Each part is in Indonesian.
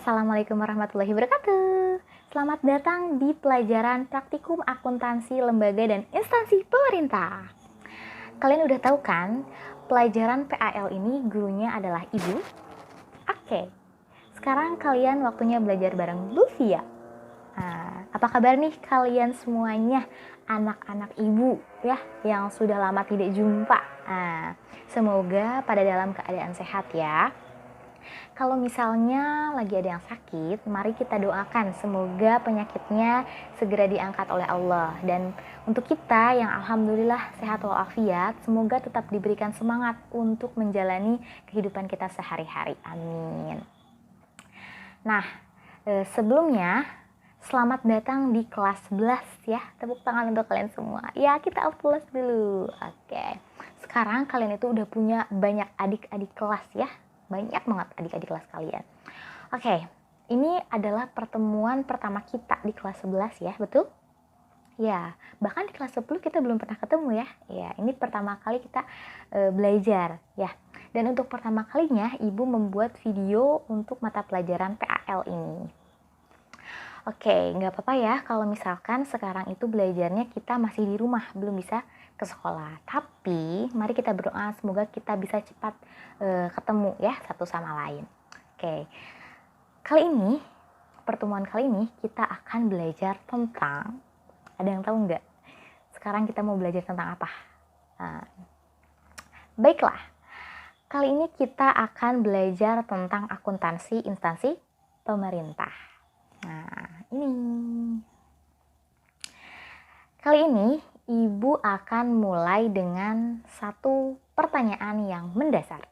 Assalamualaikum warahmatullahi wabarakatuh. Selamat datang di pelajaran praktikum akuntansi lembaga dan instansi pemerintah. Kalian udah tahu kan, pelajaran PAL ini gurunya adalah Ibu? Oke, sekarang kalian waktunya belajar bareng Bu Via. Nah, apa kabar nih kalian semuanya, anak-anak Ibu ya, yang sudah lama tidak jumpa. Nah, semoga pada dalam keadaan sehat ya. Kalau misalnya lagi ada yang sakit, mari kita doakan semoga penyakitnya segera diangkat oleh Allah. Dan untuk kita yang alhamdulillah sehat walafiat, semoga tetap diberikan semangat untuk menjalani kehidupan kita sehari-hari. Amin. Nah, sebelumnya selamat datang di kelas 11 ya. Tepuk tangan untuk kalian semua. Ya, kita applause dulu. Oke. Sekarang kalian itu udah punya banyak adik-adik kelas ya. Banyak banget adik-adik kelas kalian. Oke, ini adalah pertemuan pertama kita di kelas 11 ya, betul? Ya, bahkan di kelas 10 kita belum pernah ketemu ya. Ya, ini pertama kali kita belajar ya. Dan untuk pertama kalinya Ibu membuat video untuk mata pelajaran PAL ini. Oke, nggak apa-apa ya kalau misalkan sekarang itu belajarnya kita masih di rumah, belum bisa ke sekolah. Tapi mari kita berdoa semoga kita bisa cepat ketemu ya satu sama lain. Oke, pertemuan kali ini kita akan belajar tentang, ada yang tahu nggak? Sekarang kita mau belajar tentang apa? Nah, baiklah, kali ini kita akan belajar tentang akuntansi instansi pemerintah. Nah, kali ini Ibu akan mulai dengan satu pertanyaan yang mendasar.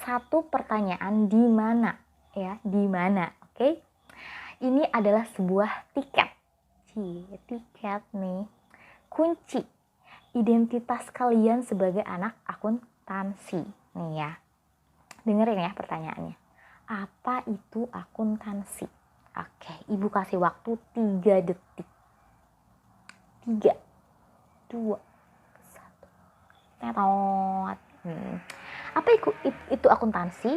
Satu pertanyaan di mana ya, di mana, oke? Ini adalah sebuah tiket. Tiket nih. Kunci identitas kalian sebagai anak akuntansi. Nih ya. Dengerin ya pertanyaannya. Apa itu akuntansi? Oke, Ibu kasih waktu 3 detik. 3, 2, 1. Tetot. Apa itu akuntansi?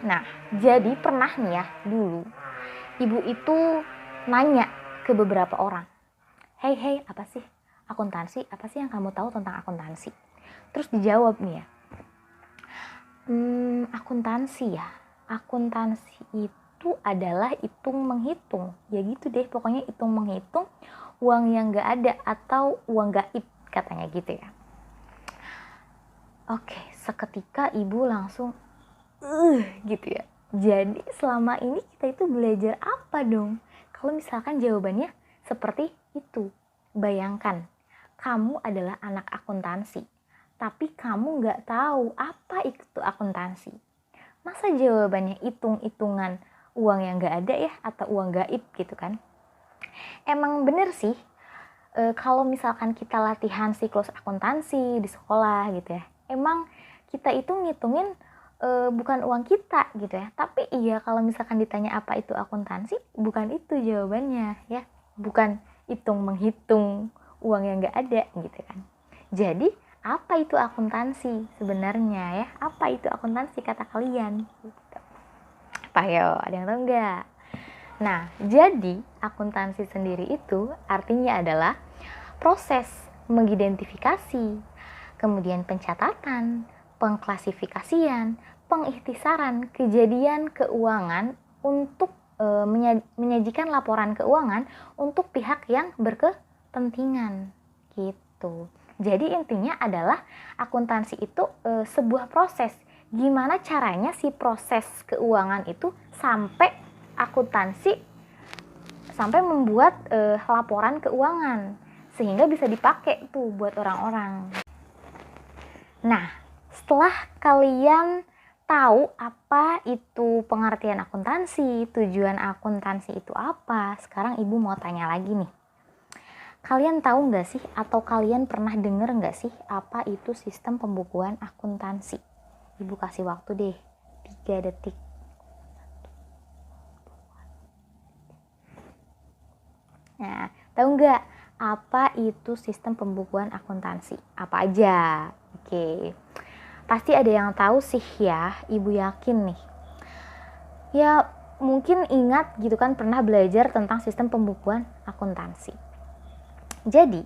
Nah, jadi pernah nih ya dulu Ibu itu nanya ke beberapa orang. Hey, apa sih akuntansi? Apa sih yang kamu tahu tentang akuntansi? Terus dijawab nih ya. Akuntansi ya. Akuntansi itu adalah hitung menghitung. Ya gitu deh, pokoknya hitung menghitung uang yang gak ada atau uang gaib, katanya gitu ya. Oke, seketika Ibu langsung gitu ya. Jadi selama ini kita itu belajar apa dong? Kalau misalkan jawabannya seperti itu. Bayangkan, kamu adalah anak akuntansi, tapi kamu gak tahu apa itu akuntansi. Masa jawabannya hitung-hitungan uang yang gak ada ya, atau uang gaib gitu kan? Emang bener sih, kalau misalkan kita latihan siklus akuntansi di sekolah gitu ya, emang kita itu ngitungin bukan uang kita gitu ya. Tapi iya, kalau misalkan ditanya apa itu akuntansi, bukan itu jawabannya ya. Bukan hitung menghitung uang yang gak ada gitu kan. Jadi apa itu akuntansi sebenarnya ya? Apa itu akuntansi kata kalian? Gitu. Apa yo? Ada yang tahu nggak? Nah, jadi akuntansi sendiri itu artinya adalah proses mengidentifikasi, kemudian pencatatan, pengklasifikasian, pengikhtisaran kejadian keuangan untuk menyajikan laporan keuangan untuk pihak yang berkepentingan gitu. Jadi intinya adalah akuntansi itu sebuah proses. Gimana caranya si proses keuangan itu sampai akuntansi sampai membuat laporan keuangan sehingga bisa dipakai tuh buat orang-orang. Nah, setelah kalian tahu apa itu pengertian akuntansi, tujuan akuntansi itu apa, sekarang Ibu mau tanya lagi nih. Kalian tahu nggak sih atau kalian pernah dengar nggak sih apa itu sistem pembukuan akuntansi? Ibu kasih waktu deh 3 detik. Nah, tahu nggak apa itu sistem pembukuan akuntansi? Apa aja? Oke, pasti ada yang tahu sih ya, Ibu yakin nih. Ya mungkin ingat gitu kan, pernah belajar tentang sistem pembukuan akuntansi. Jadi,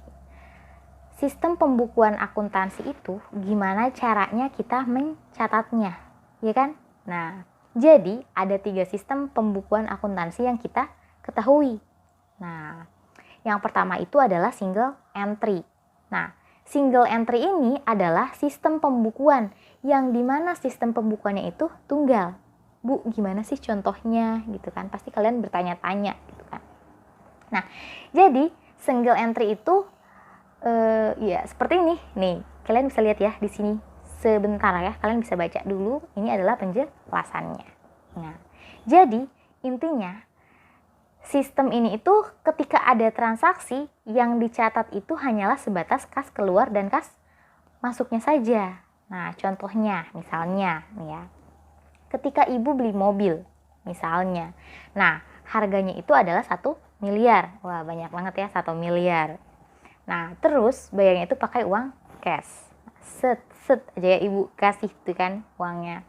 sistem pembukuan akuntansi itu gimana caranya kita mencatatnya, ya kan? Nah, jadi ada 3 sistem pembukuan akuntansi yang kita ketahui. Nah, yang pertama itu adalah single entry. Nah, single entry ini adalah sistem pembukuan yang dimana sistem pembukuannya itu tunggal. Bu, gimana sih contohnya gitu kan? Pasti kalian bertanya-tanya gitu kan. Nah, jadi single entry itu ya seperti ini. Nih, kalian bisa lihat ya di sini sebentar ya. Kalian bisa baca dulu. Ini adalah penjelasannya. Nah, jadi intinya sistem ini itu ketika ada transaksi yang dicatat itu hanyalah sebatas kas keluar dan kas masuknya saja. Nah, contohnya misalnya nih ya. Ketika ibu beli mobil misalnya. Nah, harganya itu adalah 1 miliar. Wah, banyak banget ya 1 miliar. Nah, terus bayarnya itu pakai uang cash. Set aja ya ibu kasih itu kan uangnya.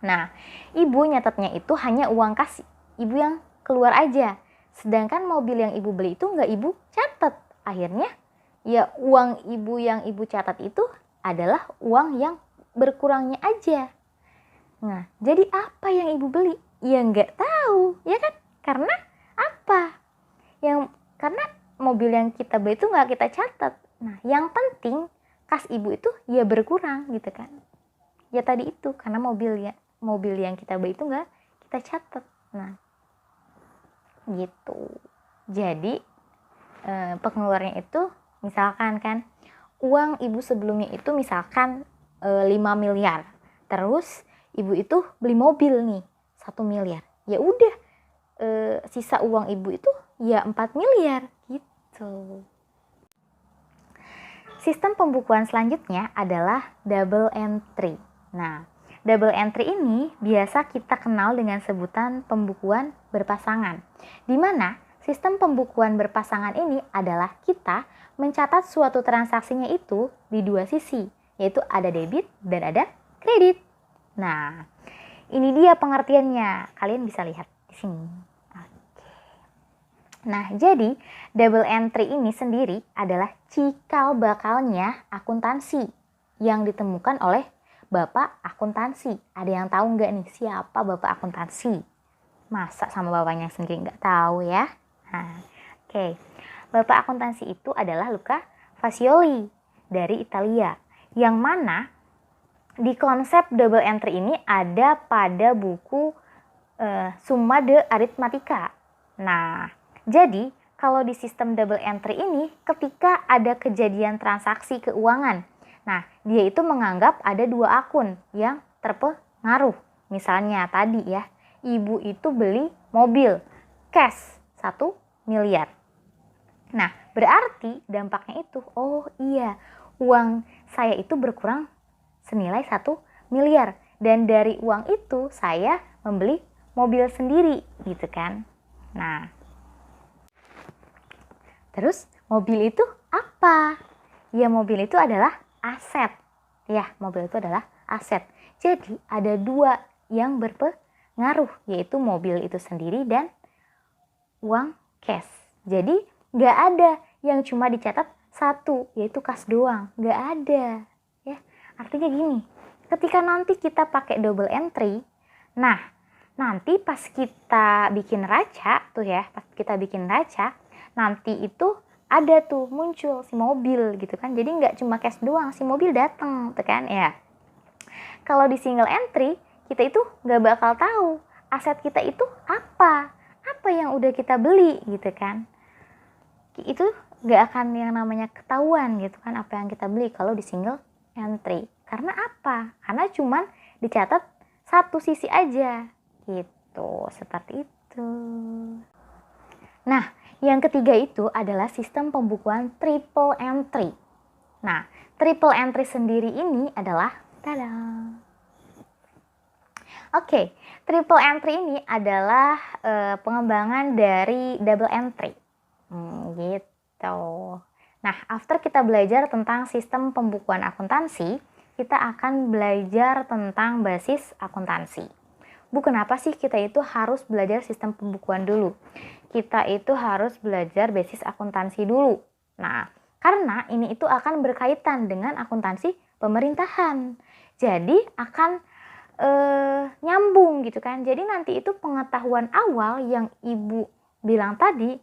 Nah, ibu nyatetnya itu hanya uang kas ibu yang keluar aja. Sedangkan mobil yang ibu beli itu nggak ibu catat. Akhirnya ya uang ibu yang ibu catat itu adalah uang yang berkurangnya aja. Nah, jadi apa yang ibu beli? Ya nggak tahu, ya kan? Karena apa? Karena mobil yang kita beli itu nggak kita catat. Nah, yang penting kas ibu itu ya berkurang gitu kan. Ya tadi itu, karena mobil yang kita beli itu nggak kita catat. Nah, gitu. Jadi pengeluarannya itu misalkan kan uang ibu sebelumnya itu misalkan 5 miliar. Terus ibu itu beli mobil nih 1 miliar. Ya udah sisa uang ibu itu ya 4 miliar gitu. Sistem pembukuan selanjutnya adalah double entry. Nah, double entry ini biasa kita kenal dengan sebutan pembukuan berpasangan. Di mana sistem pembukuan berpasangan ini adalah kita mencatat suatu transaksinya itu di 2 sisi, yaitu ada debit dan ada kredit. Nah, ini dia pengertiannya. Kalian bisa lihat di sini. Oke. Nah, jadi double entry ini sendiri adalah cikal bakalnya akuntansi yang ditemukan oleh Bapak Akuntansi. Ada yang tahu nggak nih siapa Bapak Akuntansi? Masa sama bapaknya sendiri nggak tahu ya? Nah, oke. Bapak Akuntansi itu adalah Luca Fascioli dari Italia. Yang mana di konsep double entry ini ada pada buku Summa de Arithmetica. Nah, jadi kalau di sistem double entry ini ketika ada kejadian transaksi keuangan, nah dia itu menganggap ada 2 akun yang terpengaruh. Misalnya tadi ya, ibu itu beli mobil cash 1 miliar. Nah, berarti dampaknya itu, oh iya, uang saya itu berkurang senilai 1 miliar. Dan dari uang itu saya membeli mobil sendiri gitu kan. Nah, terus mobil itu apa? Ya, mobil itu adalah aset. Ya, mobil itu adalah aset. Jadi ada 2 yang berpengaruh, yaitu mobil itu sendiri dan uang cash. Jadi nggak ada yang cuma dicatat 1, yaitu kas doang. Nggak ada. Ya, artinya gini, ketika nanti kita pakai double entry, nah nanti pas kita bikin raca tuh ya, nanti itu ada tuh muncul si mobil gitu kan. Jadi nggak cuma cash doang, si mobil datang tuh kan ya. Kalau di single entry, kita itu nggak bakal tahu aset kita itu apa yang udah kita beli gitu kan. Itu nggak akan yang namanya ketahuan gitu kan apa yang kita beli kalau di single entry. Karena apa? Karena cuman dicatat 1 sisi aja gitu, seperti itu. Nah, yang ketiga itu adalah sistem pembukuan triple entry. Nah, triple entry sendiri ini adalah Oke, triple entry ini adalah pengembangan dari double entry. Gitu. Nah, after kita belajar tentang sistem pembukuan akuntansi, kita akan belajar tentang basis akuntansi. Bu, kenapa sih kita itu harus belajar sistem pembukuan dulu? Kita itu harus belajar basis akuntansi dulu. Nah, karena ini itu akan berkaitan dengan akuntansi pemerintahan. Jadi akan nyambung gitu kan. Jadi nanti itu pengetahuan awal yang Ibu bilang tadi,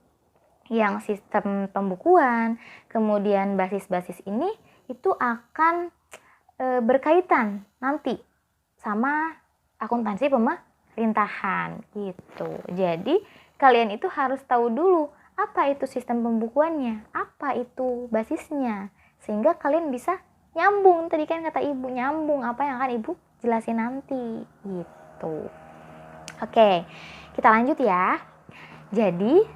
yang sistem pembukuan, kemudian basis-basis ini itu akan berkaitan nanti sama akuntansi pemerintahan gitu. Jadi kalian itu harus tahu dulu apa itu sistem pembukuannya, apa itu basisnya, sehingga kalian bisa nyambung. Tadi kan kata Ibu, nyambung apa yang akan Ibu jelasin nanti gitu. Oke, kita lanjut ya. Jadi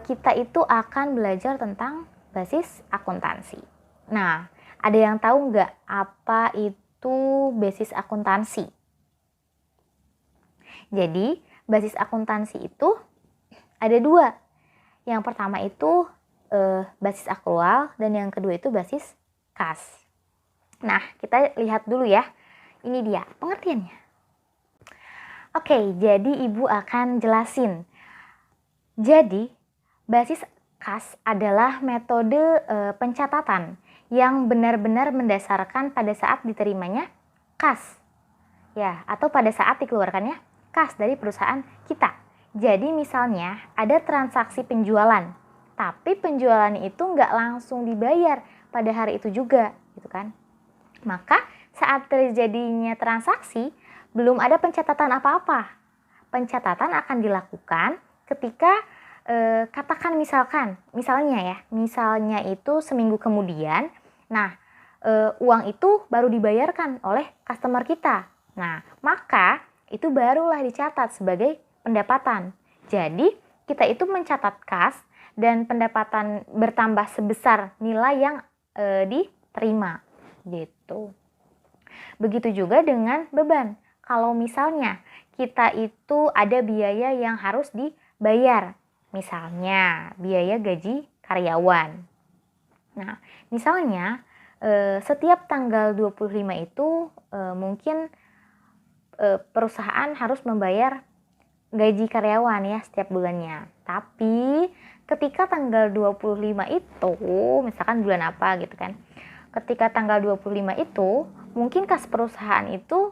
kita itu akan belajar tentang basis akuntansi. Nah, ada yang tahu nggak apa itu basis akuntansi? Jadi, basis akuntansi itu ada dua. Yang pertama itu basis akrual dan yang kedua itu basis kas. Nah, kita lihat dulu ya. Ini dia pengertiannya. Oke, jadi Ibu akan jelasin. Jadi, basis kas adalah metode pencatatan yang benar-benar mendasarkan pada saat diterimanya kas. Ya, atau pada saat dikeluarkannya kas dari perusahaan kita. Jadi misalnya ada transaksi penjualan, tapi penjualan itu nggak langsung dibayar pada hari itu juga, gitu kan. Maka saat terjadinya transaksi, belum ada pencatatan apa-apa. Pencatatan akan dilakukan ketika katakan misalnya itu seminggu kemudian, nah uang itu baru dibayarkan oleh customer kita. Nah, maka itu barulah dicatat sebagai pendapatan. Jadi, kita itu mencatat kas dan pendapatan bertambah sebesar nilai yang diterima gitu. Begitu juga dengan beban. Kalau misalnya kita itu ada biaya yang harus dibayar, misalnya biaya gaji karyawan. Nah, misalnya setiap tanggal 25 itu mungkin perusahaan harus membayar gaji karyawan ya setiap bulannya. Tapi ketika tanggal 25 itu, misalkan bulan apa gitu kan. Ketika tanggal 25 itu, mungkin kas perusahaan itu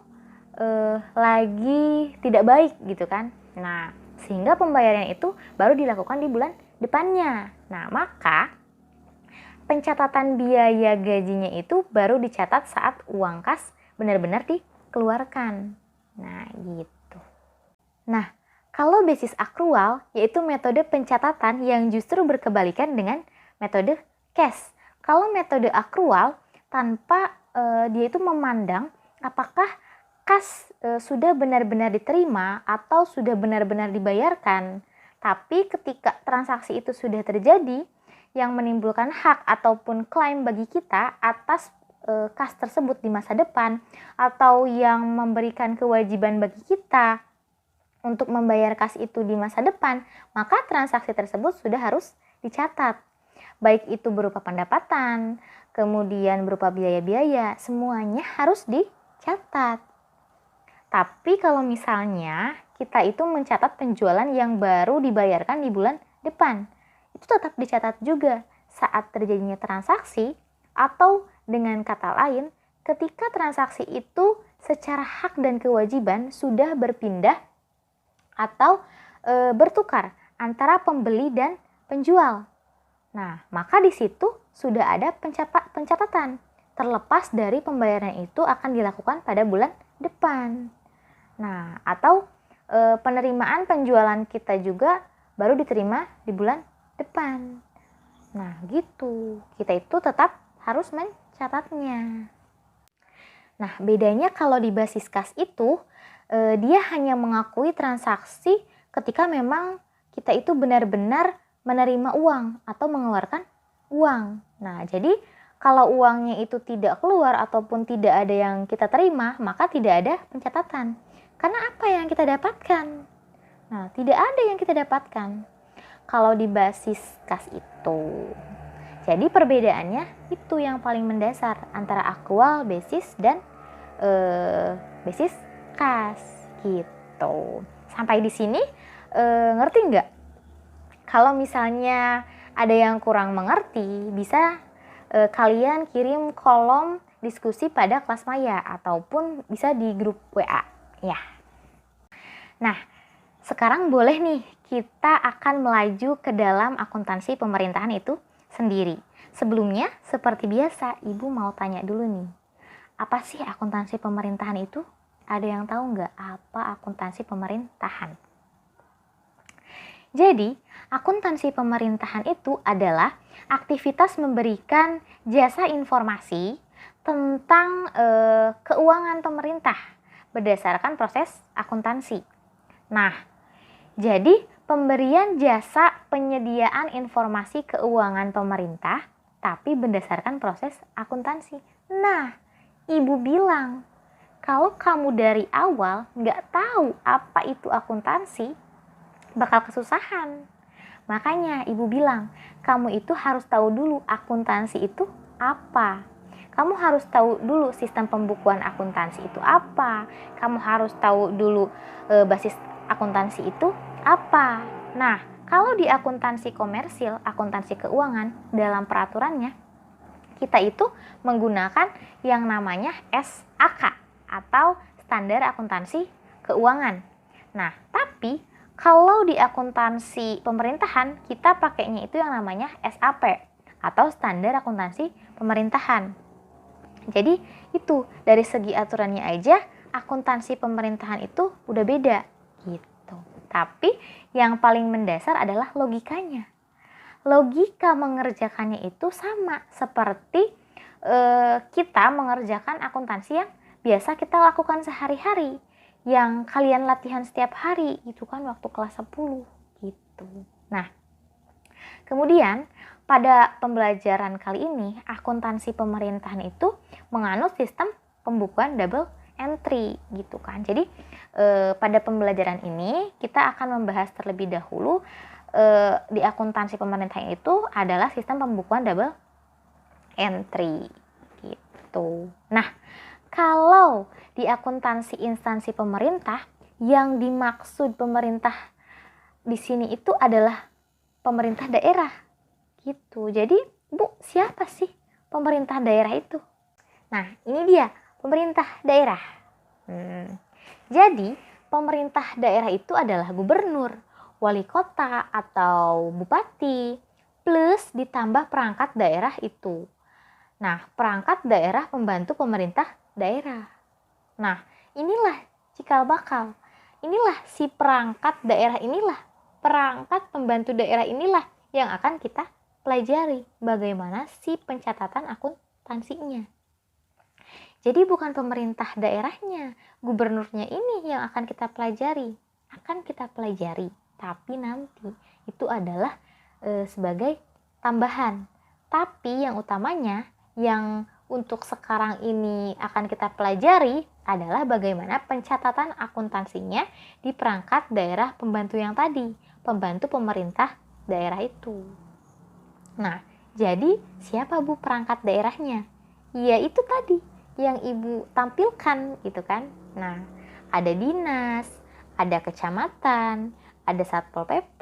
lagi tidak baik gitu kan. Nah, sehingga pembayaran itu baru dilakukan di bulan depannya. Nah, maka pencatatan biaya gajinya itu baru dicatat saat uang kas benar-benar dikeluarkan. Nah, gitu. Nah, kalau basis akrual yaitu metode pencatatan yang justru berkebalikan dengan metode cash. Kalau metode akrual tanpa dia itu memandang apakah kas sudah benar-benar diterima atau sudah benar-benar dibayarkan. Tapi ketika transaksi itu sudah terjadi, yang menimbulkan hak ataupun klaim bagi kita atas kas tersebut di masa depan, atau yang memberikan kewajiban bagi kita untuk membayar kas itu di masa depan, maka transaksi tersebut sudah harus dicatat. Baik itu berupa pendapatan, kemudian berupa biaya-biaya, semuanya harus dicatat. Tapi kalau misalnya kita itu mencatat penjualan yang baru dibayarkan di bulan depan, itu tetap dicatat juga saat terjadinya transaksi, atau dengan kata lain, ketika transaksi itu secara hak dan kewajiban sudah berpindah atau bertukar antara pembeli dan penjual. Nah, maka di situ sudah ada pencatatan, terlepas dari pembayaran itu akan dilakukan pada bulan depan. Nah, atau penerimaan penjualan kita juga baru diterima di bulan depan. Nah, gitu. Kita itu tetap harus mencatatnya. Nah, bedanya kalau di basis kas itu, dia hanya mengakui transaksi ketika memang kita itu benar-benar menerima uang atau mengeluarkan uang. Nah, jadi kalau uangnya itu tidak keluar ataupun tidak ada yang kita terima, maka tidak ada pencatatan. Karena apa yang kita dapatkan? Nah, tidak ada yang kita dapatkan kalau di basis kas itu. Jadi perbedaannya itu yang paling mendasar antara akrual basis dan basis kas gitu. gitu. Sampai di sini ngerti nggak? Kalau misalnya ada yang kurang mengerti, bisa kalian kirim kolom diskusi pada kelas maya ataupun bisa di grup WA ya. Nah, sekarang boleh nih kita akan melaju ke dalam akuntansi pemerintahan itu sendiri. Sebelumnya, seperti biasa, Ibu mau tanya dulu nih. Apa sih akuntansi pemerintahan itu? Ada yang tahu nggak apa akuntansi pemerintahan? Jadi, akuntansi pemerintahan itu adalah aktivitas memberikan jasa informasi tentang keuangan pemerintah berdasarkan proses akuntansi. Nah, jadi pemberian jasa penyediaan informasi keuangan pemerintah tapi berdasarkan proses akuntansi. Nah, Ibu bilang, kalau kamu dari awal nggak tahu apa itu akuntansi, bakal kesusahan. Makanya Ibu bilang, kamu itu harus tahu dulu akuntansi itu apa. Kamu harus tahu dulu sistem pembukuan akuntansi itu apa. Kamu harus tahu dulu basis akuntansi itu apa. Nah, kalau di akuntansi komersil, akuntansi keuangan, dalam peraturannya, kita itu menggunakan yang namanya SAK atau Standar Akuntansi Keuangan. Nah, tapi kalau di akuntansi pemerintahan, kita pakainya itu yang namanya SAP atau Standar Akuntansi Pemerintahan. Jadi itu dari segi aturannya aja akuntansi pemerintahan itu udah beda gitu. Tapi yang paling mendasar adalah logikanya. Logika mengerjakannya itu sama seperti kita mengerjakan akuntansi yang biasa kita lakukan sehari-hari, yang kalian latihan setiap hari gitu kan waktu kelas 10 gitu. Nah, kemudian pada pembelajaran kali ini akuntansi pemerintahan itu menganut sistem pembukuan double entry gitu kan. Jadi pada pembelajaran ini kita akan membahas terlebih dahulu di akuntansi pemerintahan itu adalah sistem pembukuan double entry gitu. Nah, kalau di akuntansi instansi pemerintah, yang dimaksud pemerintah di sini itu adalah pemerintah daerah gitu. Jadi, Bu, siapa sih pemerintah daerah itu? Nah, ini dia pemerintah daerah. Jadi, pemerintah daerah itu adalah gubernur, wali kota atau bupati, plus ditambah perangkat daerah itu. Nah, perangkat daerah pembantu pemerintah daerah. Nah, inilah cikal bakal. Inilah si perangkat daerah inilah, perangkat pembantu daerah inilah yang akan kita pelajari bagaimana si pencatatan akuntansinya. Jadi bukan pemerintah daerahnya, gubernurnya ini yang akan kita pelajari. Tapi nanti itu adalah sebagai tambahan. Tapi yang utamanya, yang untuk sekarang ini akan kita pelajari adalah bagaimana pencatatan akuntansinya di perangkat daerah pembantu yang tadi, pembantu pemerintah daerah itu. Nah, jadi siapa Bu perangkat daerahnya? Ya itu tadi yang Ibu tampilkan gitu kan. Nah, ada dinas, ada kecamatan, ada Satpol PP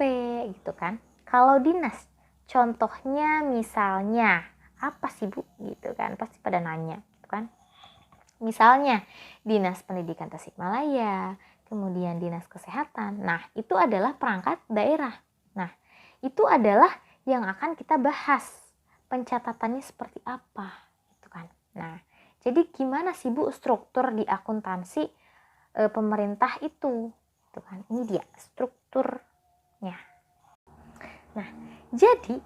gitu kan. Kalau dinas, contohnya misalnya apa sih Bu gitu kan, pasti pada nanya gitu kan. Misalnya Dinas Pendidikan Tasikmalaya, kemudian Dinas Kesehatan. Nah, itu adalah perangkat daerah. Nah, itu adalah yang akan kita bahas. Pencatatannya seperti apa gitu kan. Nah, jadi gimana sih Bu struktur di akuntansi pemerintah itu? Gitu kan. Ini dia strukturnya. Nah, jadi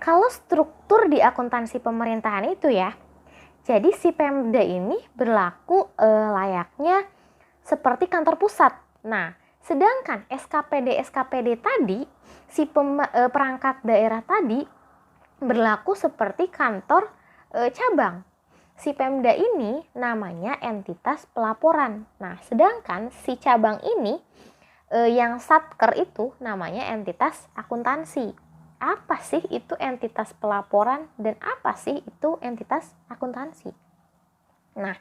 kalau struktur di akuntansi pemerintahan itu ya, jadi si Pemda ini berlaku layaknya seperti kantor pusat. Nah, sedangkan SKPD tadi, si perangkat daerah tadi berlaku seperti kantor cabang. Si Pemda ini namanya entitas pelaporan. Nah, sedangkan si cabang ini yang Satker itu namanya entitas akuntansi. Apa sih itu entitas pelaporan dan apa sih itu entitas akuntansi? Nah,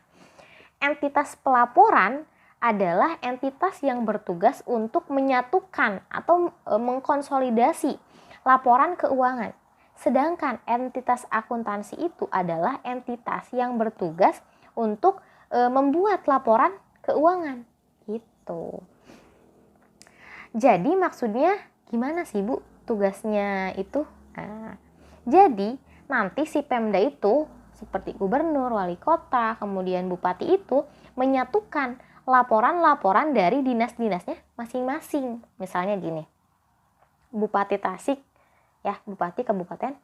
entitas pelaporan adalah entitas yang bertugas untuk menyatukan atau mengkonsolidasi laporan keuangan. Sedangkan entitas akuntansi itu adalah entitas yang bertugas untuk membuat laporan keuangan. Gitu. Jadi maksudnya gimana sih Bu tugasnya itu? Nah, jadi nanti si Pemda itu seperti gubernur, wali kota, kemudian bupati itu menyatukan laporan-laporan dari dinas-dinasnya masing-masing. Misalnya gini, Bupati Tasik, ya Bupati Kabupaten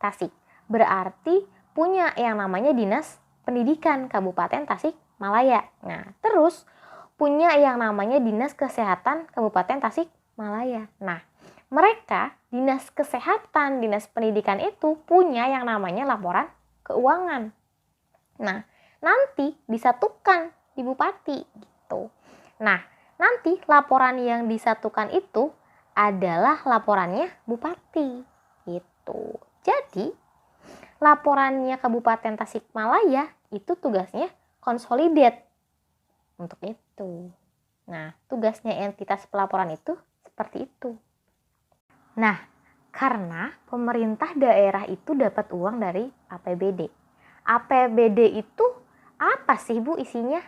Tasik, berarti punya yang namanya Dinas Pendidikan Kabupaten Tasik Malaya. Nah, terus punya yang namanya Dinas Kesehatan Kabupaten Tasik Malaya. Nah, mereka Dinas Kesehatan, Dinas Pendidikan itu punya yang namanya laporan keuangan. Nah, nanti disatukan di bupati gitu. Nah, nanti laporan yang disatukan itu adalah laporannya bupati gitu. Jadi, laporannya Kabupaten Tasikmalaya itu tugasnya konsolidate untuk itu. Nah, tugasnya entitas pelaporan itu seperti itu. Nah, karena pemerintah daerah itu dapat uang dari APBD. APBD itu apa sih Bu isinya?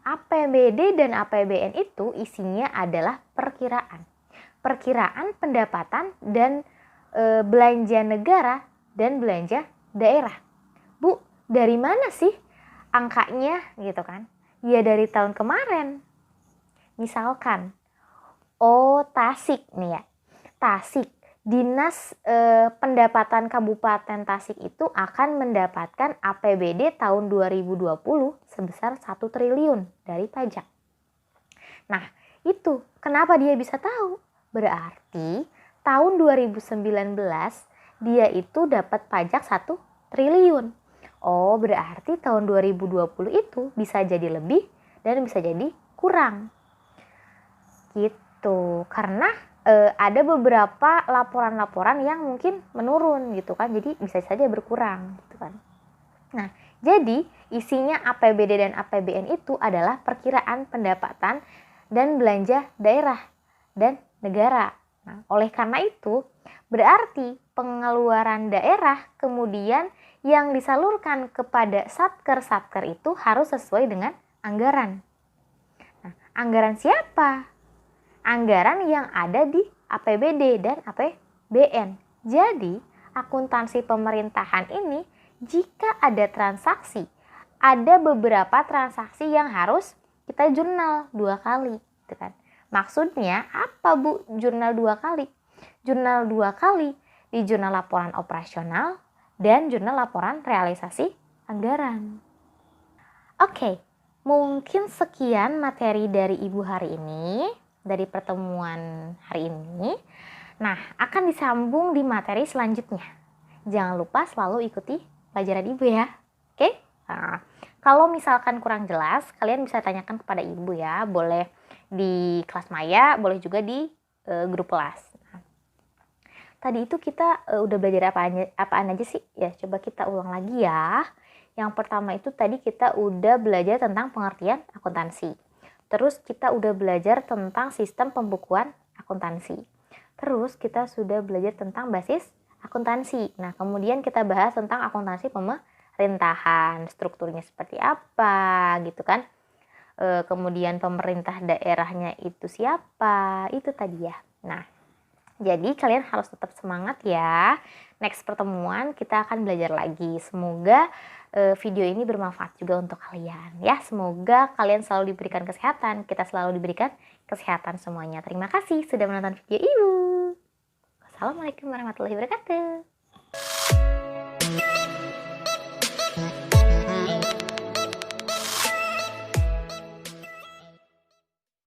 APBD dan APBN itu isinya adalah perkiraan. Perkiraan pendapatan dan belanja negara dan belanja daerah. Bu, dari mana sih angkanya gitu kan? Ya dari tahun kemarin. Misalkan, Tasik nih ya. Tasik, Dinas Pendapatan Kabupaten Tasik itu akan mendapatkan APBD tahun 2020 sebesar 1 triliun dari pajak. Nah, itu kenapa dia bisa tahu? Berarti tahun 2019 dia itu dapat pajak 1 triliun. Oh, berarti tahun 2020 itu bisa jadi lebih dan bisa jadi kurang. Gitu. Karena ada beberapa laporan-laporan yang mungkin menurun gitu kan. Jadi bisa saja berkurang gitu kan. Nah, jadi isinya APBD dan APBN itu adalah perkiraan pendapatan dan belanja daerah dan negara. Nah, oleh karena itu berarti pengeluaran daerah kemudian yang disalurkan kepada satker-satker itu harus sesuai dengan anggaran. Nah, anggaran siapa? Anggaran yang ada di APBD dan APBN. Jadi, akuntansi pemerintahan ini jika ada transaksi, ada beberapa transaksi yang harus kita jurnal 2 kali, gitu kan. Maksudnya apa Bu jurnal 2 kali? Jurnal 2 kali di jurnal laporan operasional dan jurnal laporan realisasi anggaran. Oke, mungkin sekian materi dari Ibu hari ini. Dari pertemuan hari ini. Nah, akan disambung di materi selanjutnya. Jangan lupa selalu ikuti pelajaran Ibu ya. Oke? Nah, kalau misalkan kurang jelas, kalian bisa tanyakan kepada Ibu ya. Boleh di kelas maya, boleh juga di grup kelas. Nah, tadi itu kita udah belajar apaan aja sih? Ya, coba kita ulang lagi ya. Yang pertama itu tadi kita udah belajar tentang pengertian akuntansi. Terus kita udah belajar tentang sistem pembukuan akuntansi. Terus kita sudah belajar tentang basis akuntansi. Nah, kemudian kita bahas tentang akuntansi pemerintahan, strukturnya seperti apa gitu kan. Kemudian pemerintah daerahnya itu siapa, itu tadi ya. Nah, jadi kalian harus tetap semangat ya. Next pertemuan kita akan belajar lagi. Semoga video ini bermanfaat juga untuk kalian ya. Semoga kalian selalu diberikan kesehatan, kita selalu diberikan kesehatan semuanya. Terima kasih sudah menonton video Ibu. Wassalamualaikum warahmatullahi wabarakatuh.